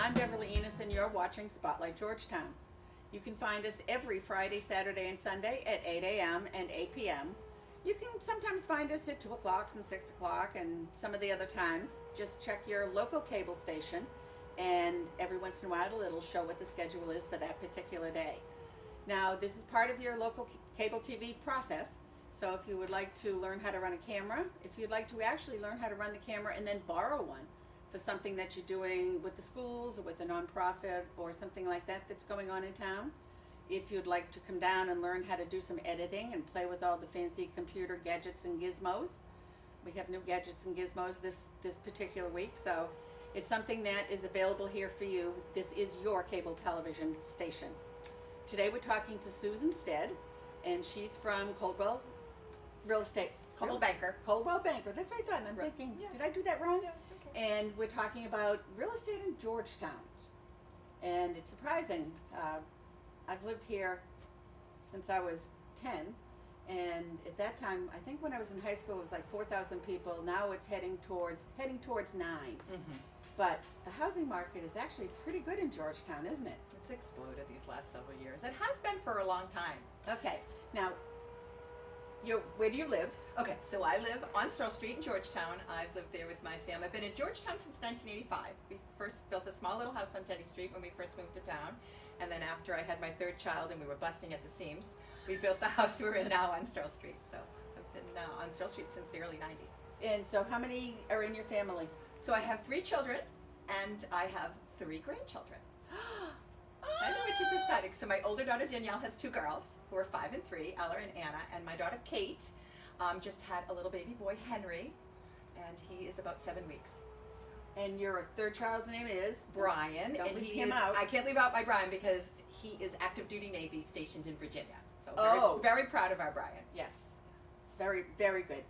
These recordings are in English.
I'm Beverly Enos and you're watching Spotlight Georgetown. You can find us every Friday, Saturday, and Sunday at 8 a.m. and 8 p.m. You can sometimes find us at 2 o'clock and 6 o'clock and some of the other times. Just check your local cable station and every once in a while it'll show what the schedule is for that particular day. Now, this is part of your local cable TV process. So if you would like to learn how to run a camera, if you'd like to actually learn how to run the camera and then borrow one for something that you're doing with the schools or with a nonprofit or something like that that's going on in town, if you'd like to come down and learn how to do some editing and play with all the fancy computer gadgets and gizmos, we have new gadgets and gizmos this particular week, so it's something that is available here for you. This is your cable television station. Today we're talking to Susan Stead, and she's from Coldwell Real Estate. Coldwell Banker. Coldwell Banker. That's what I thought. And I'm thinking, did I do that wrong? No, it's okay. And we're talking about real estate in Georgetown. And it's surprising. I've lived here since I was 10. And at that time, I think when I was in high school, it was like 4,000 people. Now it's heading towards 9. Mm-hmm. But the housing market is actually pretty good in Georgetown, isn't it? It's exploded these last several years. It has been for a long time. Okay. Now, where do you live? Okay, so I live on Searle Street in Georgetown. I've lived there with my family. I've been in Georgetown since 1985. We first built a small little house on Teddy Street when we first moved to town. And then after I had my third child and we were busting at the seams, we built the house we're in now on Searle Street. So I've been on Searle Street since the early 90s. And so how many are in your family? So I have 3 children and I have 3 grandchildren. I know, which is exciting. So my older daughter Danielle has 2 girls who are 5 and 3, Ella and Anna, and my daughter Kate just had a little baby boy, Henry, and he is about 7 weeks. And your third child's name is? Brian. Don't and leave he him is, out. I can't leave out my Brian because he is active duty Navy stationed in Virginia. So very proud of our Brian. Yes. Very, very good.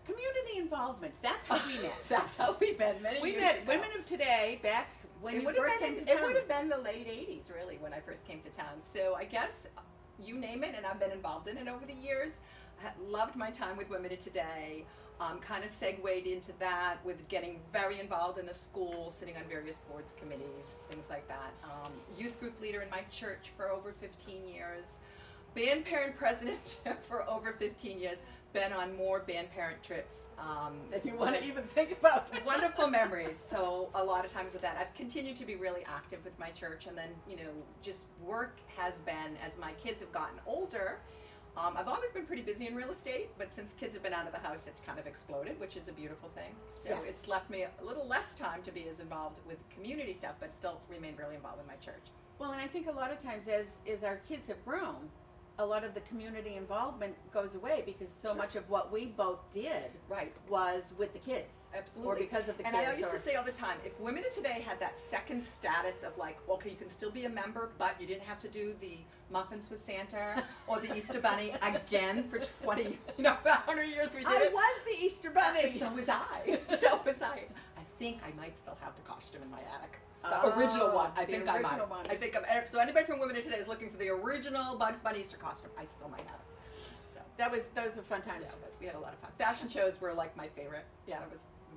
Community involvements. That's how we met. That's how we met many we years met ago. Women of Today back when you first came to town. It would have been the late 80s, really, when I first came to town. So I guess you name it, and I've been involved in it over the years. I loved my time with Women of Today. Kind of segued into that with getting very involved in the school, sitting on various boards, committees, things like that. Youth group leader in my church for over 15 years. Band parent president for over 15 years. Been on more band parent trips that you want to even think about. Wonderful memories. So a lot of times with that, I've continued to be really active with my church, and then just work has been, as my kids have gotten older. I've always been pretty busy in real estate, but since kids have been out of the house, it's kind of exploded, which is a beautiful thing. So yes. It's left me a little less time to be as involved with community stuff, but still remain really involved with my church. Well, and I think a lot of times as our kids have grown, a lot of the community involvement goes away because so much of what we both did was with the kids. Absolutely. Or because of the kids. kids. And I used to say all the time, if Women of Today had that second status of like, okay, you can still be a member, but you didn't have to do the muffins with Santa or the Easter Bunny again for 20, how many years we did it. I was the Easter Bunny. So was I. So was I. I think I might still have the costume in my attic. The original one. I think I might. One. I think so anybody from Women of Today is looking for the original Bugs Bunny Easter costume. I still might have it. So those were fun times. Yeah, we had a lot of fun. Fashion shows were like my favorite. Yeah,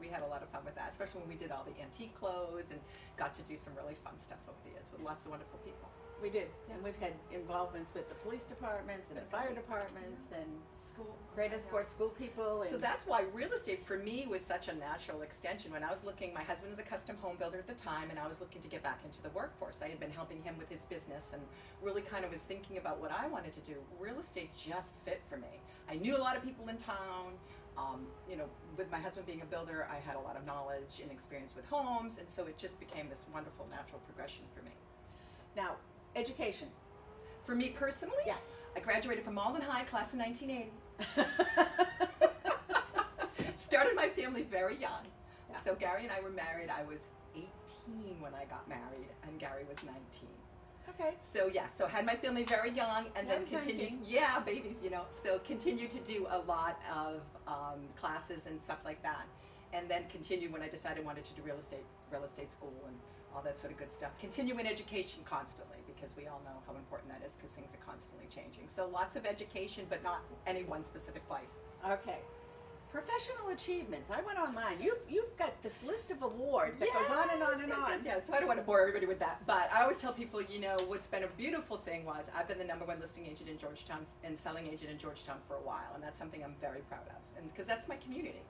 we had a lot of fun with that, especially when we did all the antique clothes and got to do some really fun stuff over the years with lots of wonderful people. We did, and we've had involvements with the police departments and the fire departments and school, great escort school people. And so that's why real estate for me was such a natural extension. When I was looking, my husband was a custom home builder at the time, and I was looking to get back into the workforce. I had been helping him with his business and really kind of was thinking about what I wanted to do. Real estate just fit for me. I knew a lot of people in town. With my husband being a builder, I had a lot of knowledge and experience with homes, and so it just became this wonderful natural progression for me. Now, education. For me personally, yes. I graduated from Malden High, class of 1980. Started my family very young. Yeah. So Gary and I were married. I was 18 when I got married, and Gary was 19. Okay. So had my family very young, and then continued. 19. Yeah, babies, So continued to do a lot of classes and stuff like that, and then continued when I decided I wanted to do real estate school and all that sort of good stuff. Continue in education constantly because we all know how important that is because things are constantly changing. So lots of education, but not any one specific place. Okay. Professional achievements. I went online. You've got this list of awards that goes on and on and on. Yes. So I don't want to bore everybody with that, but I always tell people, what's been a beautiful thing was I've been the #1 listing agent in Georgetown and selling agent in Georgetown for a while, and that's something I'm very proud of, and because that's my community.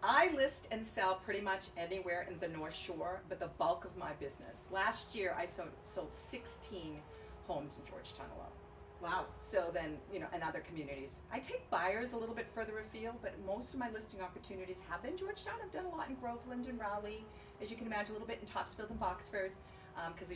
I list and sell pretty much anywhere in the North Shore, but the bulk of my business. Last year, I sold 16 homes in Georgetown alone. Wow. So then, in other communities. I take buyers a little bit further afield, but most of my listing opportunities have been Georgetown. I've done a lot in Groveland and Raleigh, as you can imagine, a little bit in Topsfield and Boxford, because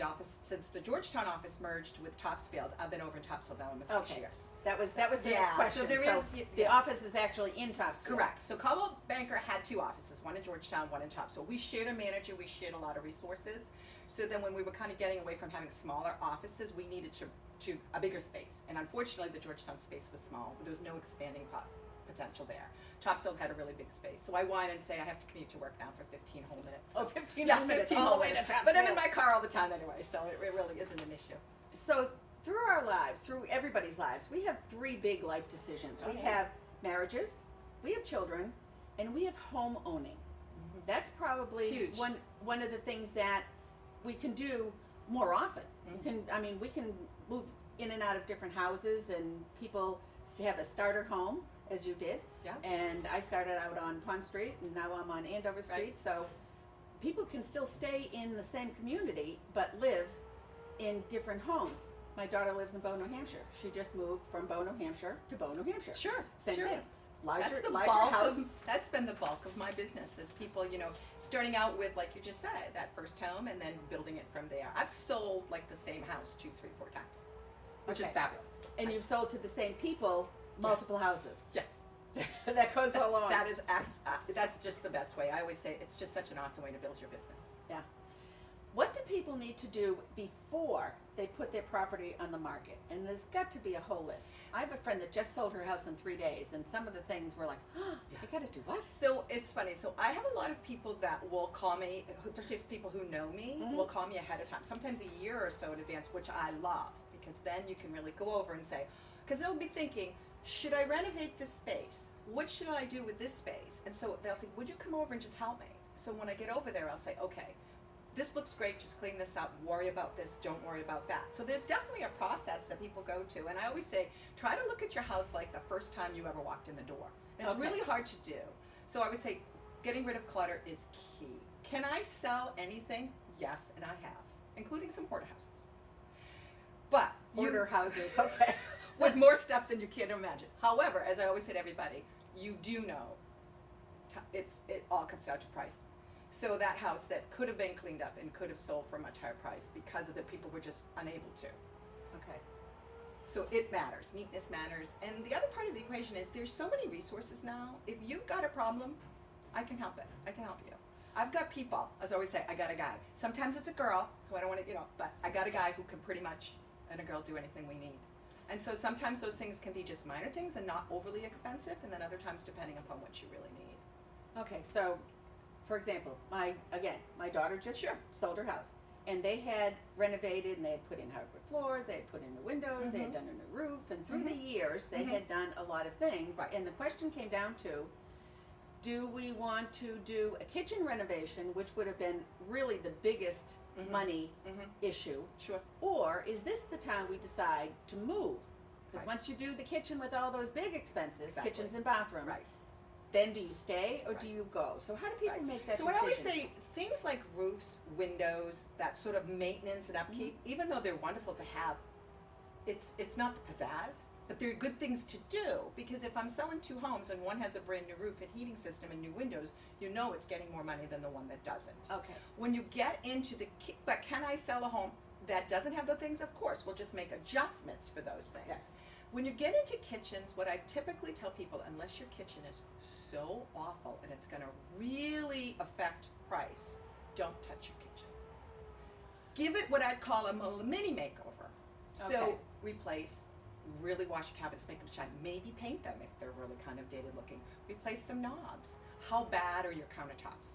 since the Georgetown office merged with Topsfield, I've been over in Topsfield now almost 6 years. That was the next question. So there is the office is actually in Topsfield. Correct. So Caldwell Banker had 2 offices, one in Georgetown, one in Topsfield. We shared a manager, we shared a lot of resources. So then when we were kind of getting away from having smaller offices, we needed to a bigger space. And unfortunately, the Georgetown space was small. There was no expanding potential there. Topsfield had a really big space. So I whine and say I have to commute to work now for 15 whole minutes. Oh, 15 whole minutes all the way to Topsfield. But I'm in my car all the time anyway, so it really isn't an issue. So through our lives, through everybody's lives, we have 3 big life decisions. We have marriages, we have children, and we have home owning. Mm-hmm. That's probably huge. One of the things that we can do more often. Mm-hmm. We can move in and out of different houses, and people have a starter home, as you did. Yeah. And I started out on Pond Street, and now I'm on Andover Street. Right. So people can still stay in the same community, but live in different homes. My daughter lives in Bow, New Hampshire. She just moved from Bow, New Hampshire to Bow, New Hampshire. Sure. Same thing. That's the larger bulk house. That's been the bulk of my business is people, starting out with, like you just said, that first home and then building it from there. I've sold like the same house 2, 3, 4 times, which is fabulous. And you've sold to the same people multiple houses. Yes. That goes along. That's just the best way. I always say it's just such an awesome way to build your business. Yeah. What do people need to do before they put their property on the market? And there's got to be a whole list. I have a friend that just sold her house in 3 days, and some of the things were like, oh, you got to do what? So it's funny. So I have a lot of people that will call me, especially people who know me, will call me ahead of time, sometimes a year or so in advance, which I love, because then you can really go over and say, because they'll be thinking, should I renovate this space? What should I do with this space? And so they'll say, would you come over and just help me? So when I get over there, I'll say, okay, this looks great, just clean this up, worry about this, don't worry about that. So there's definitely a process that people go to, and I always say, try to look at your house like the first time you ever walked in the door. And it's really hard to do. So I always say, getting rid of clutter is key. Can I sell anything? Yes, and I have, including some hoarder houses. But Hoarder houses, okay. with more stuff than you can imagine. However, as I always say to everybody, you do know, it all comes down to price. So that house that could have been cleaned up and could have sold for a much higher price because of the people were just unable to. Okay. So it matters. Neatness matters. And the other part of the equation is there's so many resources now. If you've got a problem, I can help it. I can help you. I've got people, as I always say, I got a guy. Sometimes it's a girl, who I don't want to, but I got a guy who can pretty much, and a girl, do anything we need. And so sometimes those things can be just minor things and not overly expensive, and then other times depending upon what you really need. Okay, so for example, my daughter just sold her house, and they had renovated, and they had put in hardwood floors, they had put in the windows, they had done a new roof, and through the years they had done a lot of things. Right. And the question came down to, do we want to do a kitchen renovation, which would have been really the biggest money issue, or is this the time we decide to move? Because once you do the kitchen with all those big expenses, kitchens and bathrooms, then do you stay or do you go? So how do people make that decision? So I always say things like roofs, windows, that sort of maintenance and upkeep, even though they're wonderful to have, it's not the pizzazz, but they're good things to do, because if I'm selling 2 homes and one has a brand new roof and heating system and new windows, you know it's getting more money than the one that doesn't. Okay. When you get into but can I sell a home that doesn't have those things? Of course, we'll just make adjustments for those things. Yes. When you get into kitchens, what I typically tell people, unless your kitchen is so awful and it's going to really affect price, don't touch your kitchen. Give it what I'd call a mini makeover. So replace, really wash your cabinets, make them shine. Maybe paint them if they're really kind of dated looking. Replace some knobs. How bad are your countertops?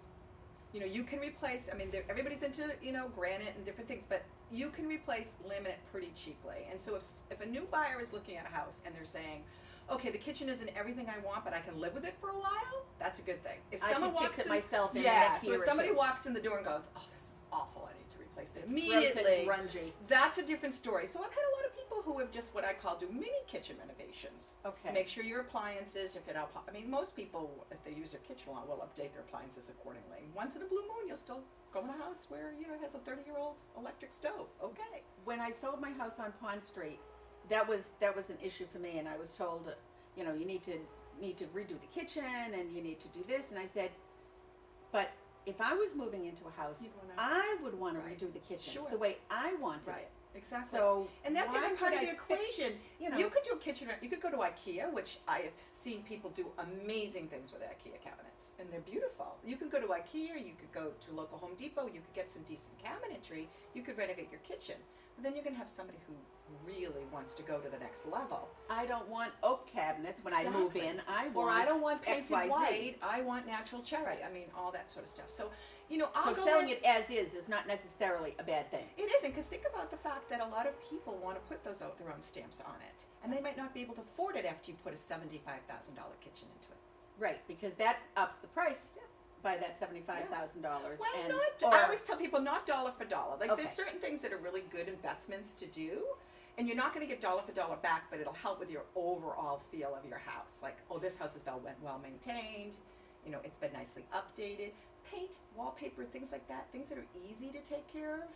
You know, you can replace, I mean, everybody's into, you know, granite and different things, but you can replace laminate pretty cheaply. And so if a new buyer is looking at a house and they're saying, okay, the kitchen isn't everything I want, but I can live with it for a while, that's a good thing. If I someone can walks fix it in, myself in the yeah, next so year if or somebody two. walks in the door and goes, oh, this is awful, I need to replace it It's immediately, gross and grungy. that's a different story. So I've had a lot of people who have just what I call do mini kitchen renovations. Okay. Make sure your appliances, if it, I mean, most people, if they use their kitchen a lot, will update their appliances accordingly. Once in a blue moon, you'll still go in a house where, you know, it has a 30-year-old electric stove. Okay. When I sold my house on Pond Street, that was an issue for me, and I was told, you know, you need to redo the kitchen and you need to do this, and I said, but if I was moving into a house, You'd wanna- I would want to Right. redo the kitchen Sure. the way I wanted Right. it. Exactly. So and that's why even part would of the I fix- equation. you know, You could do a kitchen. You could go to IKEA, which I have seen people do amazing things with IKEA cabinets, and they're beautiful. You could go to IKEA. You could go to local Home Depot. You could get some decent cabinetry. You could renovate your kitchen. But then you're going to have somebody who really wants to go to the next level. I don't want oak cabinets when I move Exactly. in. I want Or I don't want painted XYZ. white. I want natural cherry. I mean, all that sort of stuff. So, you know, I'll So go selling in. it as is not necessarily a bad thing. It isn't, because think about the fact that a lot of people want to put their own stamps on it, and they might not be able to afford it after you put a $75,000 kitchen into it. Right, because that ups the price Yes. by that $75,000. Well, and I always tell people not dollar for dollar. Like, Okay. there's certain things that are really good investments to do, and you're not going to get dollar for dollar back, but it'll help with your overall feel of your house. Like, oh, this house is well maintained. You know, it's been nicely updated. Paint, wallpaper, things like that, things that are easy to take care of.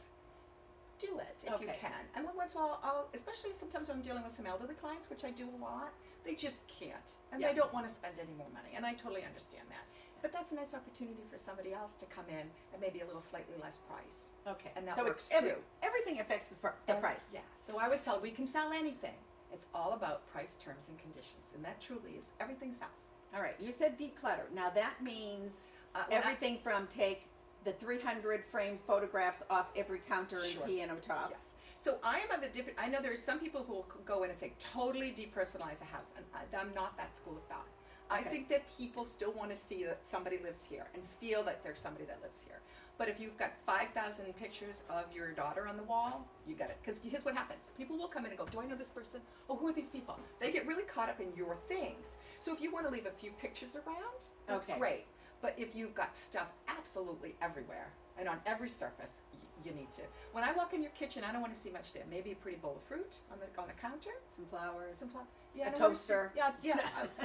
Do it if you Okay. can. And once in a while, I'll, especially sometimes when I'm dealing with some elderly clients, which I do a lot, they just can't. And Yeah. they don't want to spend any more money. And I totally understand that. But that's a nice opportunity for somebody else to come in at maybe a little slightly less price. Okay, And that so works it's too. Everything affects the price. Yeah. So I always tell we can sell anything. It's all about price, terms, and conditions. And that truly is everything sells. All right, you said declutter. Now that means When everything from take the 300 framed photographs off every counter and Sure. piano top. Yes. So I am of the different. I know there are some people who will go in and say totally depersonalize a house, and I'm not that school of thought. I Okay. think that people still want to see that somebody lives here and feel that there's somebody that lives here. But if you've got 5,000 pictures of your daughter on the wall, you got it. Because here's what happens: people will come in and go, "Do I know this person? Oh, who are these people?" They get really caught up in your things. So if you want to leave a few pictures around, that's Okay. great. But if you've got stuff absolutely everywhere and on every surface, you need to. When I walk in your kitchen, I don't want to see much there. Maybe a pretty bowl of fruit on the counter, Some flowers. some flour. Yeah, A I don't wanna toaster. See,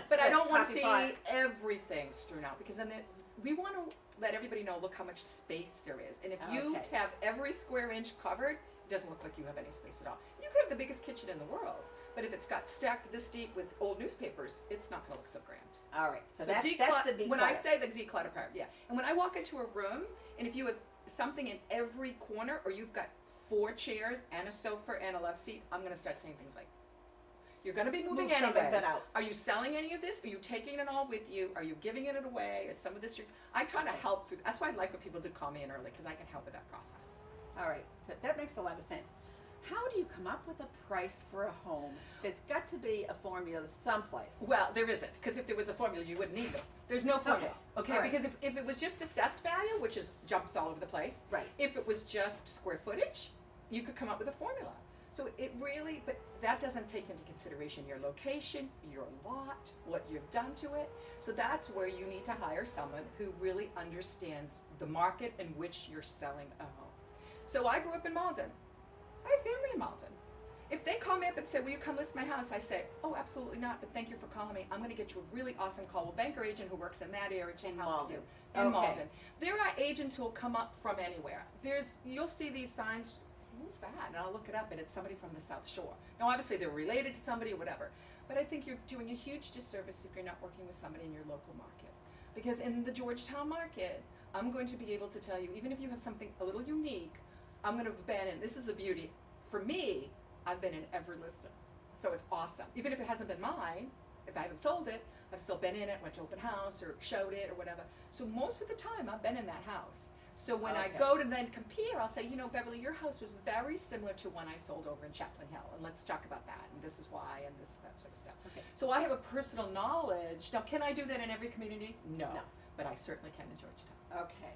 but I don't want to Coffee see pot. everything strewn out, because then we want to let everybody know, look how much space there is. And if you Okay. have every square inch covered, it doesn't look like you have any space at all. You could have the biggest kitchen in the world, but if it's got stacked this deep with old newspapers, it's not going to look so grand. All right, so that's the declutter. When I say the declutter part, yeah. And when I walk into a room, and if you have something in every corner, or you've got 4 chairs and a sofa and a love seat, I'm going to start saying things like, you're going to be moving Move some of anyways. it out. Are you selling any of this? Are you taking it all with you? Are you giving it away? Is some of this I try to help through. That's why I like when people do call me in early, because I can help with that process. All right, that makes a lot of sense. How do you come up with a price for a home? There's got to be a formula someplace. Well, there isn't, because if there was a formula, you wouldn't need it. There's no formula. Okay, All right. because if it was just assessed value, which is jumps all over the place, Right. if it was just square footage, you could come up with a formula. So it really, but that doesn't take into consideration your location, your lot, what you've done to it. So that's where you need to hire someone who really understands the market in which you're selling a home. So I grew up in Malden. I have family in Malden. If they call me up and say, will you come list my house? I say, oh, absolutely not, but thank you for calling me. I'm going to get you a really awesome Coldwell Banker agent who works in that area to help Malden. you. In Okay. Malden. There are agents who will come up from anywhere. You'll see these signs, who's that? And I'll look it up, and it's somebody from the South Shore. Now, obviously, they're related to somebody or whatever, but I think you're doing a huge disservice if you're not working with somebody in your local market. Because in the Georgetown market, I'm going to be able to tell you, even if you have something a little unique, I'm going to have been in, this is the beauty. For me, I've been in every listing. So it's awesome. Even if it hasn't been mine, if I haven't sold it, I've still been in it, went to open house or showed it or whatever. So most of the time, I've been in that house. So when I Okay. go to then compare, I'll say, you know, Beverly, your house was very similar to one I sold over in Chaplain Hill, and let's talk about that, and this is why, and this, that sort of stuff. Okay. So I have a personal knowledge. Now, can I do that in every community? No. No. But I certainly can in Georgetown. Okay.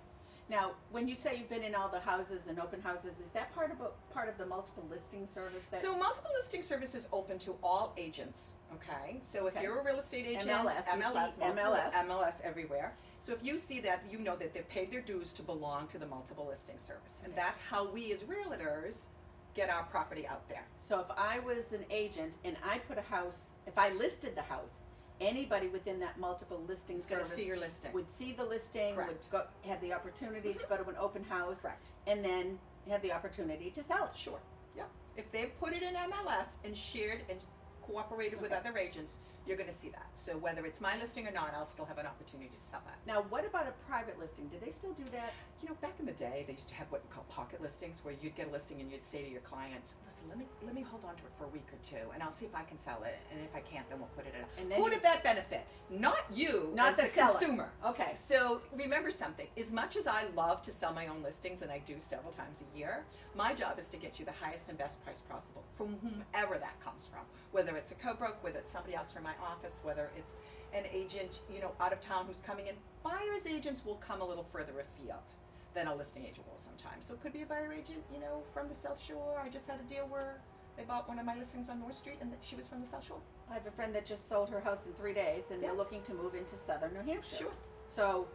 Now, when you say you've been in all the houses and open houses, is that part of the multiple listing service? That So multiple listing service is open to all agents, okay? So if Okay. you're a real estate agent, MLS, you MLS, see multiple, MLS. MLS everywhere. So if you see that, you know that they've paid their dues to belong to the multiple listing service. And Okay. that's how we as realtors get our property out there. So if I was an agent and I put a house, if I listed the house, anybody within that multiple listing It's gonna service see your listing. would see the listing, would Correct. go, have the opportunity to go to an open house, Correct. and then have the opportunity to sell it. Sure, yeah. If they've put it in MLS and shared and cooperated with Okay. other agents, you're gonna see that. So whether it's my listing or not, I'll still have an opportunity to sell that. Now, what about a private listing? Do they still do that? You know, back in the day, they used to have what we call pocket listings, where you'd get a listing and you'd say to your client, "Listen, let me hold on to it for a week or two, and I'll see if I can sell it. And if I can't, then we'll put it in." And then Who you- did that benefit? Not you, Not as the the seller. consumer. Okay. So remember something. As much as I love to sell my own listings, and I do several times a year, my job is to get you the highest and best price possible from whomever that comes from. Whether it's a co-broke, whether it's somebody else from my office, whether it's an agent, you know, out of town who's coming in. Buyer's agents will come a little further afield than a listing agent will sometimes. So it could be a buyer agent, you know, from the South Shore. I just had a deal where they bought one of my listings on North Street, and she was from the South Shore. I have a friend that just sold her house in 3 days, and they're Yeah. looking to move into southern New Hampshire. Sure. So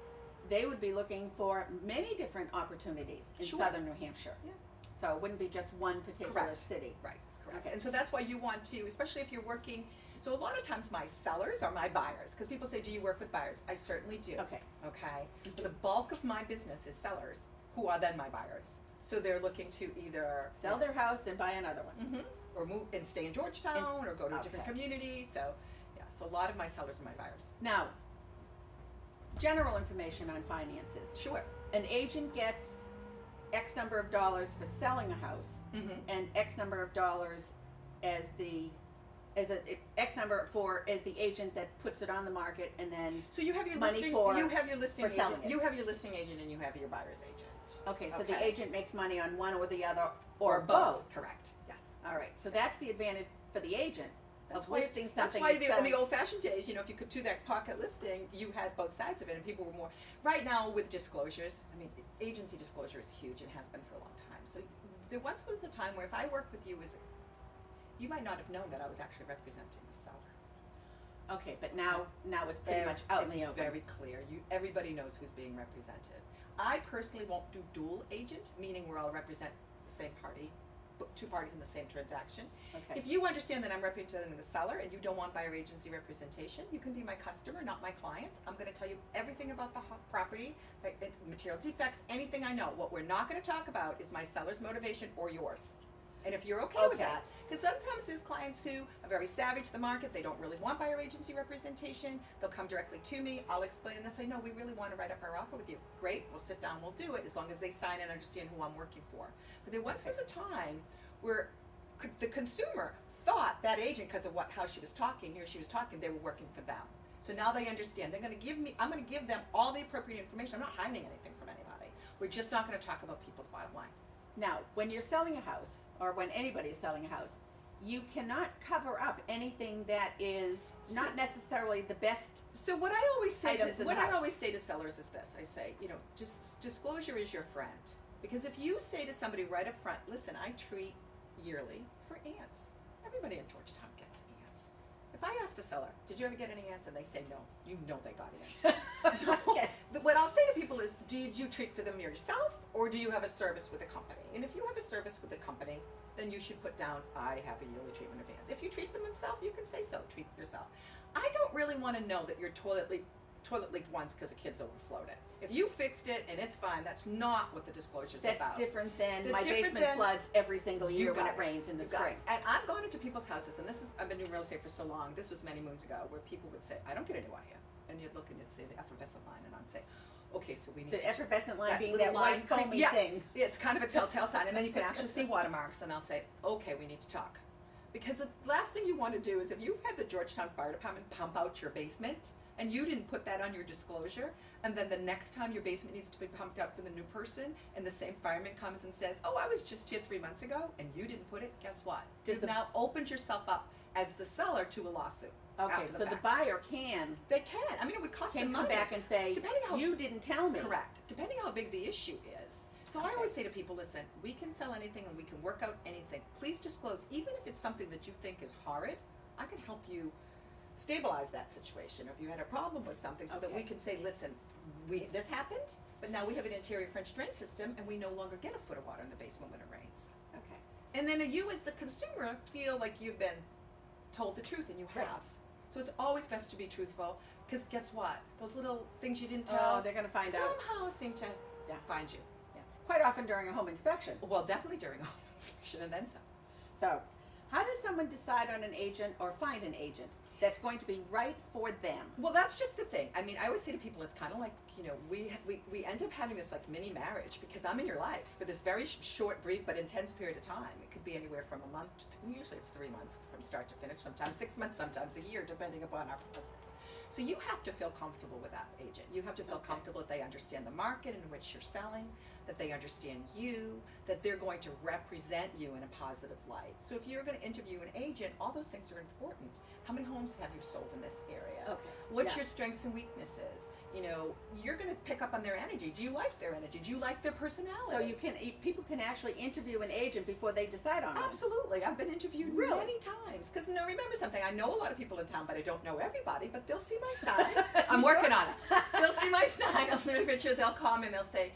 they would be looking for many different opportunities in Sure. southern New Hampshire. Yeah. So it wouldn't be just one particular Correct. city. Right, correct. Okay. And so that's why you want to, especially if you're working, so a lot of times my sellers are my buyers, because people say, "Do you work with buyers?" I certainly do. Okay. Okay. But the bulk of my business is sellers, who are then my buyers. So they're looking to either Sell their house and buy another one. or move and stay in Georgetown, or go to a different okay. community. So, yeah. So a lot of my sellers are my buyers. Now, general information on finances. Sure. An agent gets X number of dollars for selling a house, and X number of dollars as the X number as the agent that puts it on the market, and then So you have your Money listing. for- You have your listing for selling agent. it. You have your listing agent, and you have your buyer's agent. okay, so the Okay. agent makes money on one or the other or both. Correct. Yes. All right, so that's the advantage for the agent of why listing that's something. why and in selling. the old-fashioned days, you know, if you could do that pocket listing, you had both sides of it, and people were more. Right now, with disclosures, I mean, agency disclosure is huge and has been for a long time. So there once was a time where if I worked with you, you might not have known that I was actually representing the seller. Okay, but now it's pretty much out in the open. Very clear. Everybody knows who's being represented. I personally won't do dual agent, meaning we're all represent the same party, but two parties in the same transaction. Okay. If you understand that I'm representing the seller and you don't want buyer agency representation, you can be my customer, not my client. I'm going to tell you everything about the property, material defects, anything I know. What we're not going to talk about is my seller's motivation or yours. And if you're okay with Okay. that, because sometimes there's clients who are very savvy to the market, they don't really want buyer agency representation, they'll come directly to me, I'll explain, and they'll say, "No, we really want to write up our offer with you." Great, we'll sit down, we'll do it, as long as they sign and understand who I'm working for. But there once was a time where the consumer thought that agent, because of how she was talking, they were working for them. So now they understand. I'm going to give them all the appropriate information. I'm not hiding anything from anybody. We're just not going to talk about people's bottom line. Now, when you're selling a house, or when anybody is selling a house, you cannot cover up anything that is not necessarily the best. So what I always say Items in the I house. always say to sellers is this. I say, you know, just disclosure is your friend. Because if you say to somebody right up front, "Listen, I treat yearly for ants." Everybody in Georgetown gets ants. If I asked a seller, "Did you ever get any ants?" and they say no, you know they got ants. So Okay. what I'll say to people is, did you treat for them yourself, or do you have a service with a company? And if you have a service with a company, then you should put down, "I have a yearly treatment of ants." If you treat them yourself, you can say so. Treat yourself. I don't really want to know that your toilet leaked once because a kid's overflowed it. If you fixed it and it's fine, that's not what the disclosure is That's about. different than That's my different basement than- floods every single year when got it rains in the You got spring. it. And I've gone into people's houses, and I've been doing real estate for so long, this was many moons ago, where people would say, "I don't get any water here." And you'd look and you'd say the effervescent line, and I'd say, "Okay, so we need The to effervescent line being little that line white foamy yeah, thing. It's kind of a telltale sign, and then you can actually see watermarks, and I'll say, "Okay, we need to talk." Because the last thing you want to do is, if you've had the Georgetown Fire Department pump out your basement, and you didn't put that on your disclosure, and then the next time your basement needs to be pumped out for the new person, and the same fireman comes and says, "Oh, I was just here 3 months ago," and you didn't put it, guess what? Does You've the- now opened yourself up as the seller to a lawsuit. Okay, after so the the fact. buyer can They can. I mean, it would cost them come money. back and say, Depending how you didn't tell me. Correct. Depending how big the issue is. So I Okay. always say to people, listen, we can sell anything and we can work out anything. Please disclose, even if it's something that you think is horrid, I can help you stabilize that situation. Or if you had a problem with something, so that we Okay. can say, listen, this happened, but now we have an interior French drain system and we no longer get a foot of water in the basement when it rains. Okay. And then you as the consumer feel like you've been told the truth, and you have. Right. So it's always best to be truthful, because guess what? Those little things you didn't Oh, tell they're going to find out. somehow seem to Yeah. find you. Yeah. Quite often during a home inspection. Well, definitely during a home inspection and then some. So, how does someone decide on an agent or find an agent that's going to be right for them? Well, that's just the thing. I mean, I always say to people, it's kind of like, you know, we end up having this like mini marriage, because I'm in your life for this very short, brief, but intense period of time. It could be anywhere from a month to, usually it's 3 months from start to finish, sometimes 6 months, sometimes a year, depending upon our process. So you have to feel comfortable with that agent. You have to feel comfortable that they understand the market in which you're selling, that they understand you, that they're going to represent you in a positive light. So if you're going to interview an agent, all those things are important. How many homes have you sold in this area? Okay. What's Yeah. your strengths and weaknesses? You know, you're going to pick up on their energy. Do you like their energy? Do you like their personality? So people can actually interview an agent before they decide on one. Absolutely. I've been interviewed Really? many times. Because, remember something, I know a lot of people in town, but I don't know everybody, but they'll see my sign. I'm working on it. They'll see my sign, I'll send a picture, they'll call me and they'll say,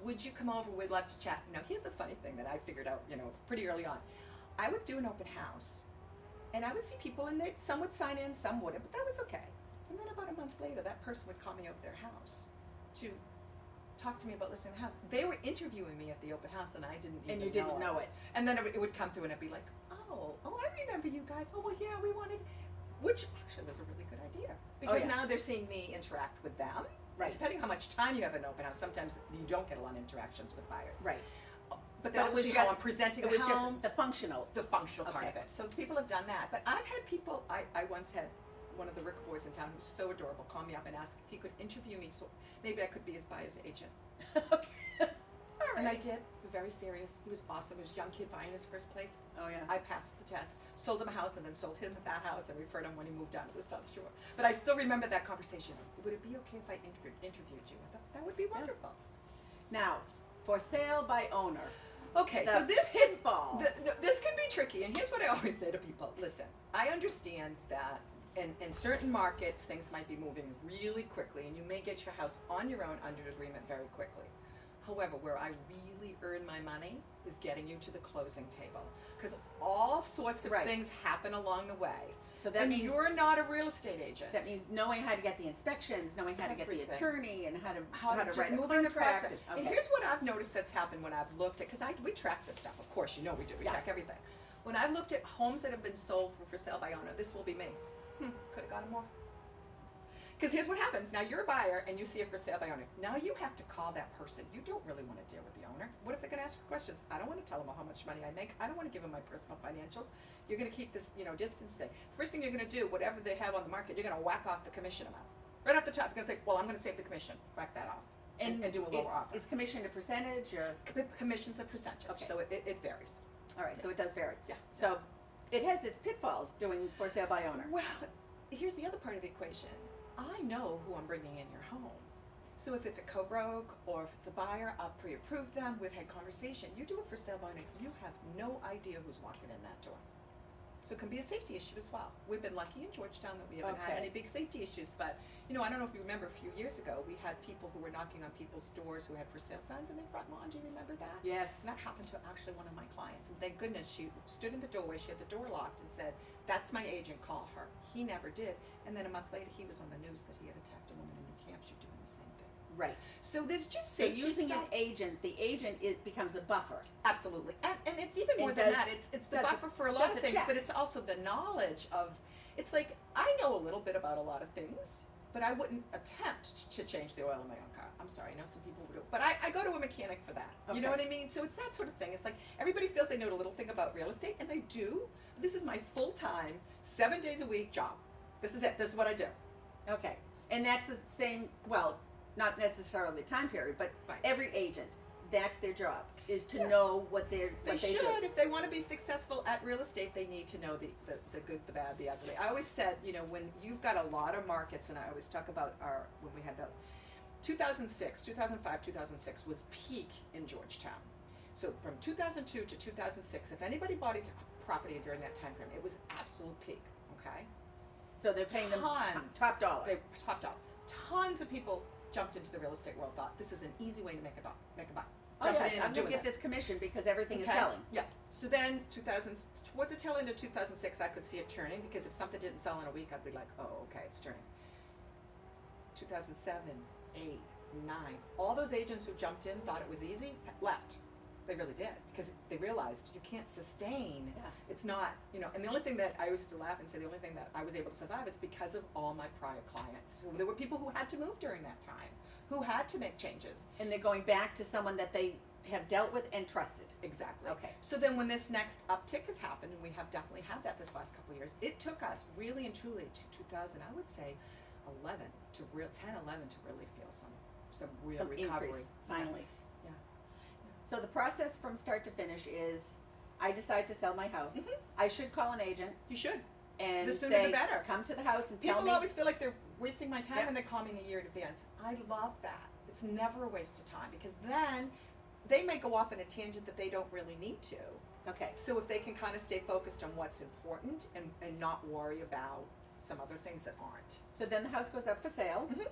would you come over? We'd love to chat. Now, here's a funny thing that I figured out, pretty early on. I would do an open house, and I would see people, and some would sign in, some wouldn't, but that was okay. And then about a month later, that person would call me over their house to talk to me about listing the house. They were interviewing me at the open house, and I didn't even And you didn't know it. And then it would come through, and I'd be like, oh, I remember you guys. Oh, well, yeah, we wanted, which actually was a really good idea. Because yeah. now they're seeing me interact with them. Right. And depending how much time you have in an open house, sometimes you don't get a lot of interactions with buyers. Right. But they But it also was see just- how I'm presenting It the was home, just the functional. the functional part Okay. of it. So people have done that. But I've had people, I once had one of the Rick boys in town who was so adorable call me up and ask if he could interview me so maybe I could be his buyer's agent. And I did. It was very serious. He was awesome. He was a young kid buying his first place. Oh yeah. I passed the test, sold him a house, and then sold him that house and referred him when he moved down to the South Shore. But I still remember that conversation. Would it be okay if I interviewed you? I thought that would be wonderful. Now, for sale by owner. Okay, The so this pitfalls. this can be tricky, and here's what I always say to people. Listen, I understand that in certain markets, things might be moving really quickly, and you may get your house on your own under agreement very quickly. However, where I really earn my money is getting you to the closing table, because all sorts of Right. things happen along the way. So that And means you're not a real estate agent. that means knowing how to get the inspections, knowing how to get the Everything. attorney, and how to just write a moving the contract. process. Okay. And here's what I've noticed that's happened when I've looked at, because we track this stuff, of course, we do, we Yeah. track everything. When I've looked at homes that have been sold for sale by owner, this will be me. Could have gotten more. Because here's what happens. Now you're a buyer and you see it for sale by owner. Now you have to call that person. You don't really want to deal with the owner. What if they're going to ask you questions? I don't want to tell them how much money I make. I don't want to give them my personal financials. You're going to keep this, distance thing. First thing you're going to do, whatever they have on the market, you're going to whack off the commission amount. Right off the top, you're going to think, well, I'm going to save the commission. Whack that off. And do a lower offer. Is commission a percentage or? Commission's a percentage, Okay. so it varies. All right, so it does vary. Yeah. So it has its pitfalls doing for sale by owner. Well, here's the other part of the equation. I know who I'm bringing in your home. So if it's a co-broke or if it's a buyer, I'll pre-approve them. We've had conversation. You do it for sale by owner, you have no idea who's walking in that door. So it can be a safety issue as well. We've been lucky in Georgetown that we haven't had Okay. any big safety issues, but I don't know if you remember a few years ago, we had people who were knocking on people's doors who had for sale signs in their front lawn. Do you remember that? Yes. And that happened to actually one of my clients, and thank goodness she stood in the doorway, she had the door locked and said, that's my agent, call her. He never did, and then a month later he was on the news that he had attacked a woman in New Hampshire doing the same thing. Right. So there's just So safety using stuff. an agent, the agent becomes a buffer. Absolutely, and it's even more It than does- that. It's the does buffer for a lot does of a things, check. but it's also the knowledge of. It's like I know a little bit about a lot of things, but I wouldn't attempt to change the oil in my own car. I'm sorry, I know some people would, but I go to a mechanic for that. You know Okay. what I mean? So it's that sort of thing. It's like everybody feels they know a little thing about real estate, and they do. But this is my full-time, 7 days a week job. This is it. This is what I do. Okay. And that's the same, well, not necessarily the time period, but Right. every agent that's their job, is to Yeah. know what they Should. do. If they want to be successful at real estate, they need to know the good, the bad, the ugly. I always said, you know, when you've got a lot of markets, and I always talk about when we had the 2006, 2005, 2006 was peak in Georgetown. So from 2002 to 2006, if anybody bought a property during that time frame, it was absolute peak, okay? So they're paying them Tons. top dollar. They topped up. Tons of people jumped into the real estate world, thought this is an easy way to make a buck. Oh Jumping yeah, in I'm and gonna doing get this commission because everything is selling. Yeah. So then towards the tail end of 2006, I could see it turning, because if something didn't sell in a week, I'd be like, oh, okay, it's turning. 2007, 8, 9, all those agents who jumped in, thought it was easy, left. They really did, because they realized you can't sustain. Yeah. It's not, you know, and the only thing that I used to laugh and say, the only thing that I was able to survive is because of all my prior clients. There were people who had to move during that time, who had to make changes. And they're going back to someone that they have dealt with and trusted. Exactly. Okay. So then when this next uptick has happened, and we have definitely had that this last couple of years, it took us really and truly to 2000, I would say 11 to 10, 11 to really feel some real Some recovery. increase, finally. Yeah. So the process from start to finish is, I decide to sell my house. Mhm. I should call an agent You should. and The sooner say, the better. come to the house and tell People me. always feel like they're wasting my time Yep. when they call me in a year in advance. I love that. It's never a waste of time, because then they may go off in a tangent that they don't really need to. Okay. So if they can kind of stay focused on what's important and not worry about some other things that aren't. So then the house goes up for sale, Mhm.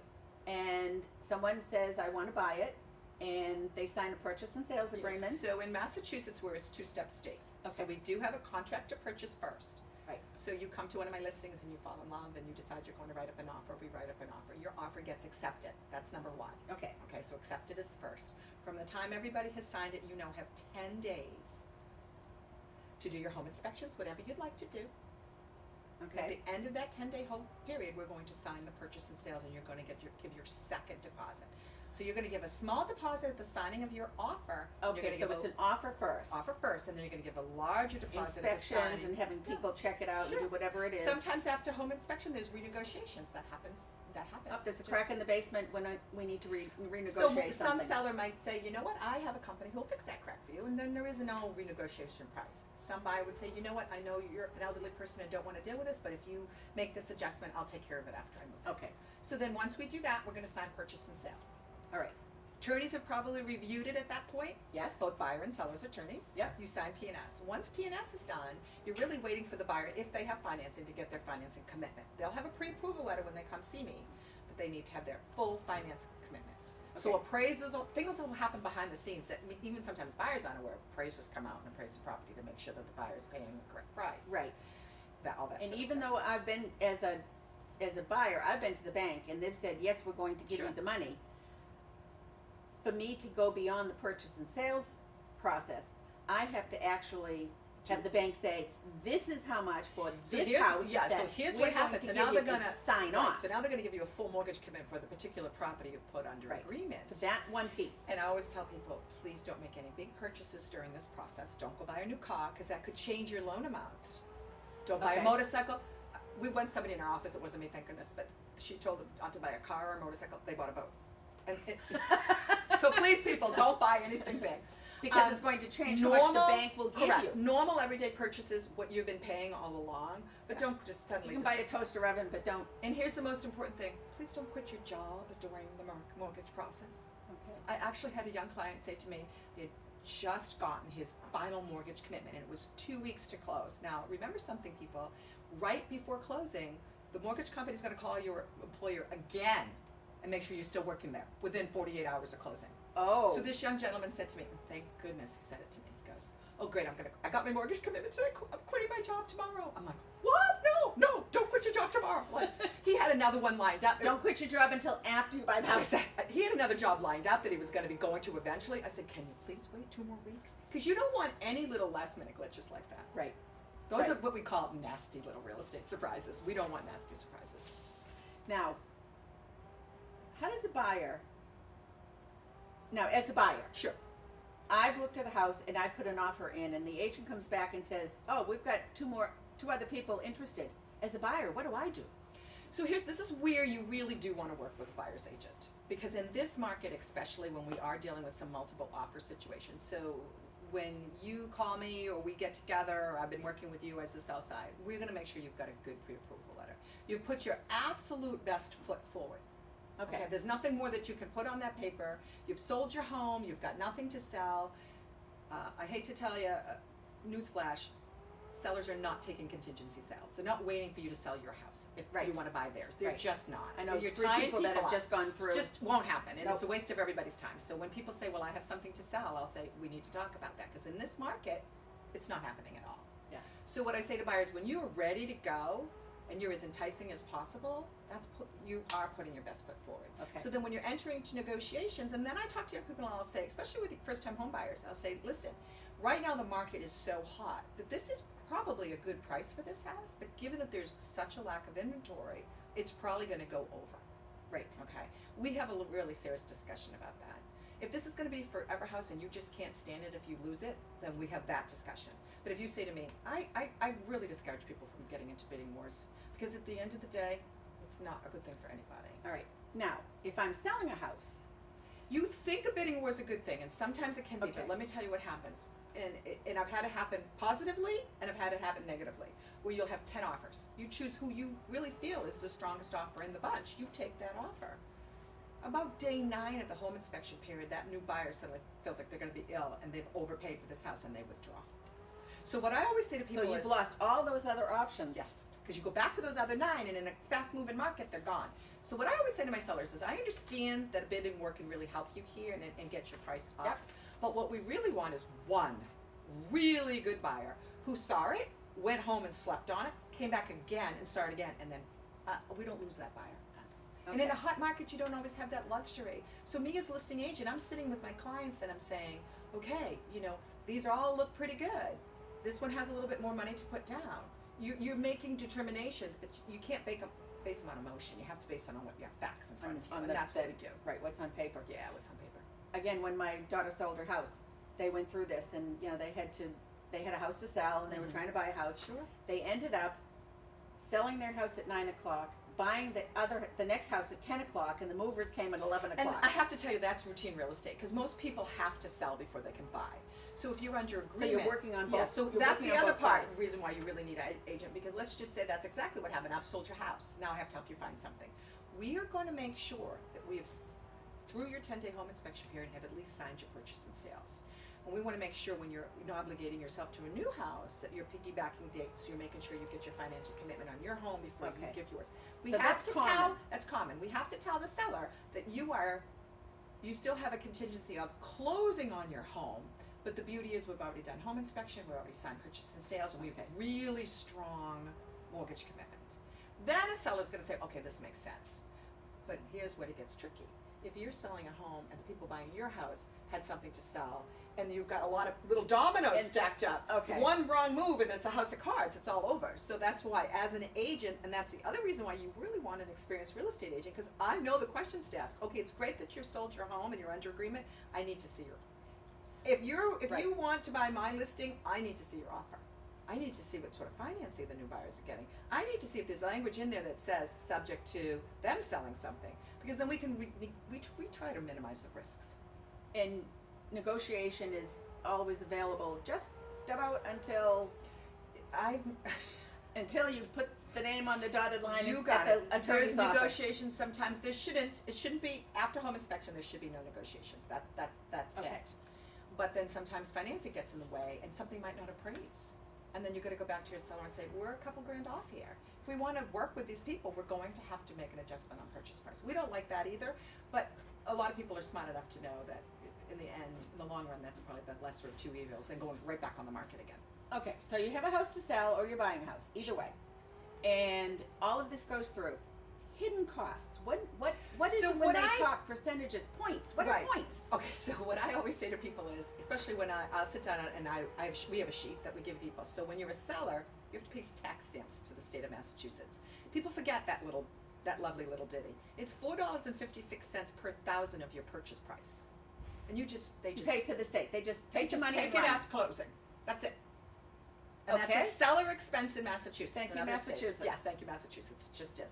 and someone says, I want to buy it, and they sign a purchase and sales agreement. So in Massachusetts, we're a two-step state. So Okay. we do have a contract to purchase first. Right. So you come to one of my listings and you fall in love and you decide you're going to write up an offer. We write up an offer. Your offer gets accepted. That's number one. Okay. Okay, so accepted is first. From the time everybody has signed it, you now have 10 days to do your home inspections, whatever you'd like to do. Okay. At the end of that 10-day home period, we're going to sign the purchase and sales, and you're going to give your second deposit. So you're going to give a small deposit at the signing of your offer. and you're Okay, gonna so give it's a an offer first. offer first, and then you're going to give a larger deposit at the Inspections signing. and having people check it out Sure. and do whatever it is. Sometimes after home inspection, there's renegotiations. That happens. Oh, there's a Just- crack in the basement when we need to renegotiate So something. some seller might say, you know what, I have a company who'll fix that crack for you, and then there is no renegotiation price. Some buyer would say, you know what, I know you're an elderly person and don't want to deal with this, but if you make this adjustment, I'll take care of it after I move. Okay. So then once we do that, we're going to sign purchase and sales. All right. Attorneys have probably reviewed it at that point. Yes. Both buyer and seller's attorneys. Yep. You sign P&S. Once P&S is done, you're really waiting for the buyer, if they have financing, to get their financing commitment. They'll have a pre-approval letter when they come see me, but they need to have their full finance commitment. So Okay. appraisals, things will happen behind the scenes that even sometimes buyers aren't aware of. Appraisers come out and appraise the property to make sure that the buyer's paying the correct price. Right. All that And sort of even stuff. though I've been as a buyer, I've been to the bank and they've said, yes, we're going to give Sure. you the money. For me to go beyond the purchase and sales process, I have to actually have the bank say, this is how much for So this here's, house yeah, so that here's we're what going happens. to So give now you they're and gonna sign right, off So now they're gonna give you a full mortgage commitment for the particular property you've put under Right. agreement. for that one piece. And I always tell people, please don't make any big purchases during this process. Don't go buy a new car, because that could change your loan amounts. Don't buy Okay. a motorcycle. We went somebody in our office, it wasn't me, thank goodness, but she told them not to buy a car or a motorcycle. They bought a boat. So please, people, don't buy anything big. Because it's going to change how much the bank will give correct. you. Normal everyday purchases, what you've been paying all along, but Yeah. don't just suddenly You can buy a toaster oven, but don't. And here's the most important thing, please don't quit your job during the mortgage process. Okay. I actually had a young client say to me, they had just gotten his final mortgage commitment and it was 2 weeks to close. Now, remember something, people, right before closing, the mortgage company is gonna call your employer again and make sure you're still working there within 48 hours of closing. Oh. So this young gentleman said to me, and thank goodness he said it to me, he goes, oh great, I got my mortgage commitment today, I'm quitting my job tomorrow. I'm like, what? No, don't quit your job tomorrow. Like, he had another one lined up. Don't quit your job until after you buy the house. He had another job lined up that he was going to be going to eventually. I said, can you please wait 2 more weeks? Because you don't want any little last minute glitches like that. Right. Those Right. are what we call nasty little real estate surprises. We don't want nasty surprises. Now, how does a buyer, now as a buyer, Sure. I've looked at a house and I put an offer in and the agent comes back and says, oh, we've got two other people interested. As a buyer, what do I do? So this is where you really do want to work with a buyer's agent, because in this market, especially when we are dealing with some multiple offer situations, so when you call me or we get together, or I've been working with you as the sell side, we're going to make sure you've got a good pre-approval letter. You've put your absolute best foot forward. Okay. There's nothing more that you can put on that paper. You've sold your home. You've got nothing to sell. I hate to tell you, newsflash, sellers are not taking contingency sales. They're not waiting for you to sell your house if you want to buy theirs. They're just not. I know you're three tying people that have just gone through. It just won't happen, and it's a waste of everybody's time. So when people say, well, I have something to sell, I'll say, we need to talk about that, because in this market, it's not happening at all. Yeah. So what I say to buyers, when you're ready to go, and you're as enticing as possible, you are putting your best foot forward. Okay. So then when you're entering into negotiations, and then I talk to young people and I'll say, especially with first-time home buyers, I'll say, listen, right now the market is so hot that this is probably a good price for this house, but given that there's such a lack of inventory, it's probably going to go over. Right. Okay. We have a really serious discussion about that. If this is going to be forever house and you just can't stand it if you lose it, then we have that discussion. But if you say to me, I really discourage people from getting into bidding wars, because at the end of the day, it's not a good thing for anybody. All right. Now, if I'm selling a house, you think a bidding war is a good thing, and sometimes it can be, Okay. but let me tell you what happens. And I've had it happen positively, and I've had it happen negatively, where you'll have 10 offers. You choose who you really feel is the strongest offer in the bunch. You take that offer. About day 9 of the home inspection period, that new buyer suddenly feels like they're going to be ill, and they've overpaid for this house, and they withdraw. So what I always say to people so is, you've lost all those other options. yes, because you go back to those other 9, and in a fast-moving market, they're gone. So what I always say to my sellers is, I understand that a bidding war can really help you here and get your price up. Yep. But what we really want is one really good buyer who saw it, went home and slept on it, came back again and saw it again, and then we don't lose that buyer. Okay. And in a hot market, you don't always have that luxury. So me as a listing agent, I'm sitting with my clients and I'm saying, okay, these all look pretty good. This one has a little bit more money to put down. You're making determinations, but you can't base them on emotion. You have to base them on what you have facts in front of you, and that's what we do. Right. What's on paper. Yeah, what's on paper. Again, when my daughter sold her house, they went through this, and they had a house to sell, and they were trying to buy a house. Sure. They ended up selling their house at 9 o'clock, buying the next house at 10 o'clock, and the movers came at 11 And o'clock. I have to tell you, that's routine real estate, because most people have to sell before they can buy. So if you're under agreement, So you're working on both. Yeah, so you're that's working the on other both part. sides. The reason why you really need an agent, because let's just say that's exactly what happened. I've sold your house. Now I have to help you find something. We are going to make sure that we have, through your 10-day home inspection period, have at least signed your purchase and sales. And we want to make sure when you're obligating yourself to a new house that you're piggybacking dates. So you're making sure you get your financial commitment on your home before you give yours. We So have that's to common. tell. That's common. We have to tell the seller that you still have a contingency of closing on your home. But the beauty is we've already done home inspection, we've already signed purchase and sales, and we have really strong mortgage commitment. Then a seller's going to say, okay, this makes sense. But here's where it gets tricky. If you're selling a home and the people buying your house had something to sell, and you've got a lot of little dominoes stacked up, Okay. one wrong move and it's a house of cards, it's all over. So that's why, as an agent, and that's the other reason why you really want an experienced real estate agent, because I know the questions to ask. Okay, it's great that you've sold your home and you're under agreement. I need to see your. If you want to buy my listing, I need to see your offer. I need to see what sort of financing the new buyers are getting. I need to see if there's language in there that says subject to them selling something, because then we can we try to minimize the risks. And negotiation is always available just about until you put the name on the dotted line. You at got the it. attorney's There's office. negotiations sometimes. It shouldn't be after home inspection. There should be no negotiation. That's Okay. it. But then sometimes financing gets in the way, and something might not appraise. And then you've got to go back to your seller and say, we're a couple grand off here. If we want to work with these people, we're going to have to make an adjustment on purchase price. We don't like that either, but a lot of people are smart enough to know that in the end, in the long run, that's probably the lesser of two evils than going right back on the market again. Okay, so you have a house to sell or you're buying a house, either way. And all of this goes through. Hidden costs. What is So it when what they I- talk percentages? Points. What Right. are points? Okay, so what I always say to people is, especially when I'll sit down and we have a sheet that we give people. So when you're a seller, you have to pay tax stamps to the state of Massachusetts. People forget that lovely little ditty. It's $4.56 per thousand of your purchase price, and they just Pay to the state. They just take the money take and it run. out closing. That's it. And Okay. that's a seller expense in Massachusetts. Thank and you, other states. Massachusetts. Yes, thank you, Massachusetts. It just is.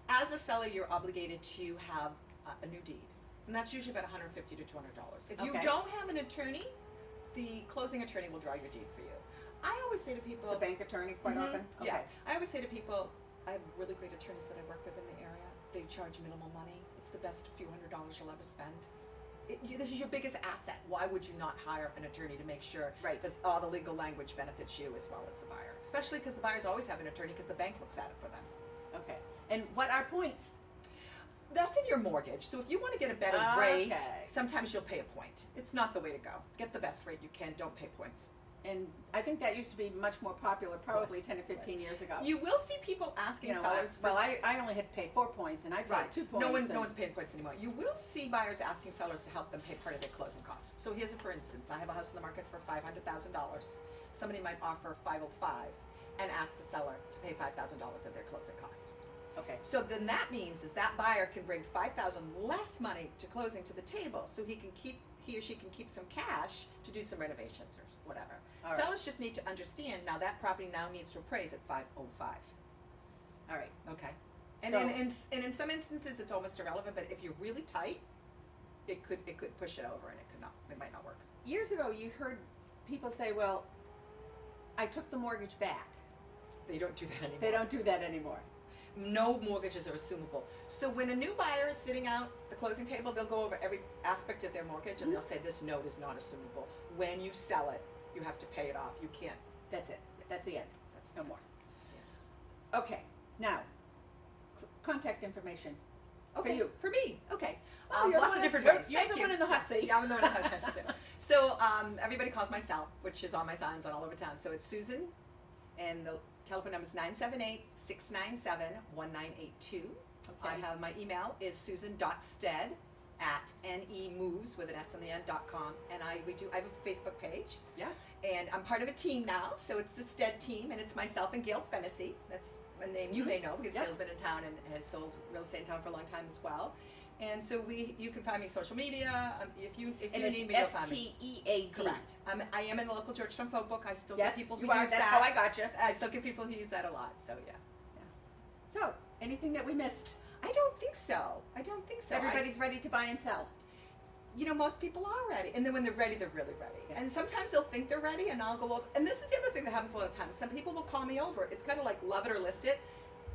As a seller, you're obligated to have a new deed, and that's usually about $150 to $200. If you Okay. don't have an attorney, the closing attorney will draw your deed for you. I always say to people, The bank attorney quite Mhm. often? Yeah. Okay. I always say to people, I have really great attorneys that I work with in the area. They charge minimal money. It's the best few $100s you'll ever spend. This is your biggest asset. Why would you not hire an attorney to make sure Right. that all the legal language benefits you as well as the buyer? Especially because the buyers always have an attorney because the bank looks at it for them. Okay. And what are points? That's in your mortgage. So if you want to get a better Okay. rate, sometimes you'll pay a point. It's not the way to go. Get the best rate you can. Don't pay points. And I think that used to be much more popular probably Yes, 10 or 15 years ago. You will see people asking You know, sellers for I only had to pay 4 points, and I paid Right. 2 points. No and- one's paying points anymore. You will see buyers asking sellers to help them pay part of their closing costs. So here's a for instance. I have a house in the market for $500,000. Somebody might offer $505 and ask the seller to pay $5,000 of their closing cost. Okay. So then that means is that buyer can bring $5,000 less money to closing to the table, so he or she can keep some cash to do some renovations or whatever. All right. Sellers just need to understand now that property now needs to appraise at $505. All right. Okay. And So- in some instances it's almost irrelevant, but if you're really tight, it could push it over and it might not work. Years ago, you heard people say, well, I took the mortgage back. They don't do that anymore. They don't do that anymore. No mortgages are assumable. So when a new buyer is sitting out the closing table, they'll go over every aspect of their mortgage and they'll say this note is not assumable. When you sell it, you have to pay it off. You can't. That's it. That's the end. That's No more. That's the end. Okay. Now, contact information. Okay, you. For me. Okay. Oh, you're Lots the of one- different you're- ways. you're Thank the you. one in the hot seat. Yeah, I'm the one in the hot seat. So everybody calls my cell, which is on my signs on all over town. So it's Susan, and the telephone number is 978-697-1982. I Okay. have my email is susan.stead@nemoves with an S on the end.com, and I have a Facebook page. Yeah. And I'm part of a team now, so it's the Stead team, and it's myself and Gail Fennessy. That's a name you may know because Yep. Gail's been in town and has sold real estate in town for a long time as well. And so you can find me on social media. If you And need me, you'll it's find me. STEAD. Correct. I am in the local Georgetown folk book. I still Yes, get people who you are. use That's that. how I got you. I still get people who use that a lot. So yeah. So, anything that we missed? I don't think so. Everybody's ready to buy and sell. Most people are ready. And then when they're ready, they're really ready. Yeah. And sometimes they'll think they're ready and I'll go over. And this is the other thing that happens a lot of times. Some people will call me over. It's kind of like love it or list it.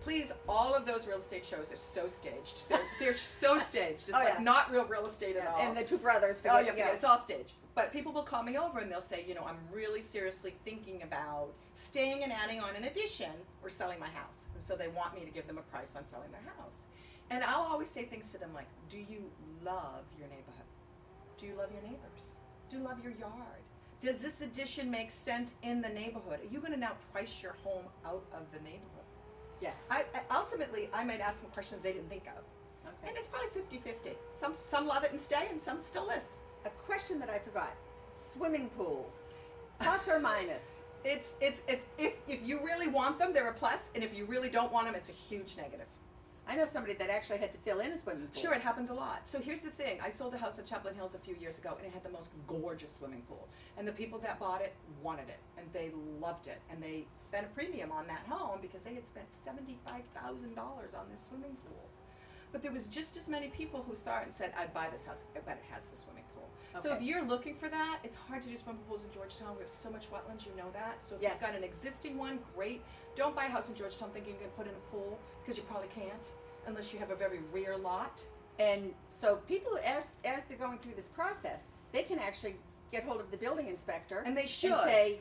Please, all of those real estate shows are so staged. They're so staged. It's Oh, like yeah. not real estate at all. And the two brothers. Oh, forget- yeah, it's all staged. But people will call me over and they'll say, I'm really seriously thinking about staying and adding on an addition or selling my house. And so they want me to give them a price on selling their house. And I'll always say things to them like, do you love your neighborhood? Do you love your neighbors? Do you love your yard? Does this addition make sense in the neighborhood? Are you going to now price your home out of the neighborhood? Yes. Ultimately, I might ask some questions they didn't think of. Okay. And it's probably 50-50. Some love it and stay, and some still list. A question that I forgot. Swimming pools. Plus or minus? It's if you really want them, they're a plus, and if you really don't want them, it's a huge negative. I know somebody that actually had to fill in a swimming pool. Sure, it happens a lot. So here's the thing. I sold a house in Chaplain Hills a few years ago, and it had the most gorgeous swimming pool. And the people that bought it wanted it, and they loved it. And they spent a premium on that home because they had spent $75,000 on this swimming pool. But there was just as many people who saw it and said, I'd buy this house, but it has the swimming pool. So if Okay. you're looking for that, it's hard to do swimming pools in Georgetown. We have so much wetlands, you know that. So if Yes. you've got an existing one, great. Don't buy a house in Georgetown thinking you can put in a pool, because you probably can't, unless you have a very rare lot. And so people, as they're going through this process, they can actually get hold of the building inspector And they should. and say,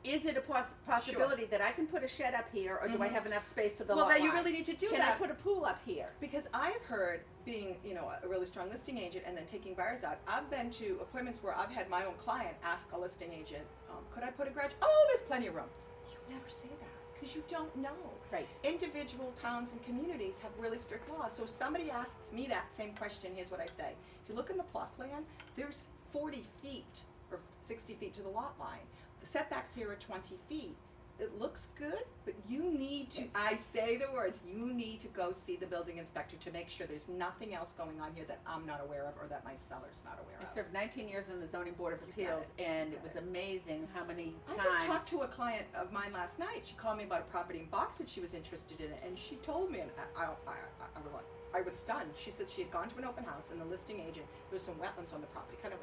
is it a possibility that I can put a shed up here, or do I Mhm. have enough space for the Well, lot then you line? really need to do Can that. I put a pool up here? Because I have heard, being a really strong listing agent and then taking buyers out, I've been to appointments where I've had my own client ask a listing agent, could I put a garage? Oh, there's plenty of room. You never say that because you don't know. Right. Individual towns and communities have really strict laws. So if somebody asks me that same question, here's what I say. If you look in the plot plan, there's 40 feet or 60 feet to the lot line. The setbacks here are 20 feet. it looks good, but you need to, I say the words, you need to go see the building inspector to make sure there's nothing else going on here that I'm not aware of or that my seller's not aware I of. served 19 years in the zoning board of appeals, and it was amazing how many I times. just talked to a client of mine last night. She called me about a property in Boxwood she was interested in it, and she told me, and I was like, I was stunned. She said she had gone to an open house, and the listing agent, there was some wetlands on the property, kind of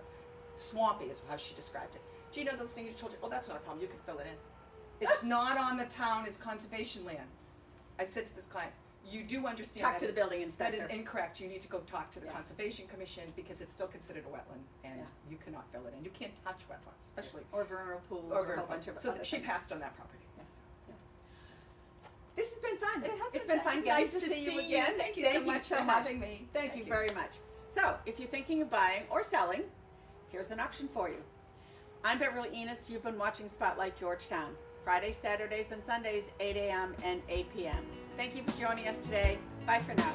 swampy is how she described it. Do you know the listing agent told you, oh, that's not a problem, you can fill it in. It's not on the town as conservation land. I said to this client, you do understand Talk that to the is- building that inspector. is incorrect. You need to go talk to the Yeah. Conservation Commission because it's still considered a wetland and Yeah. you cannot fill it in. You can't touch wetlands, especially Or vernal pools, over or a whole bunch of so other she things. passed on that property. Yes. Yeah. This has been fun. It has It's been fun getting nice to see you again. Thank you so much for having me. Thank you very much. So, if you're thinking of buying or selling, here's an option for you. I'm Beverly Enos. You've been watching Spotlight Georgetown. Fridays, Saturdays, and Sundays, 8 a.m. and 8 p.m. Thank you for joining us today. Bye for now.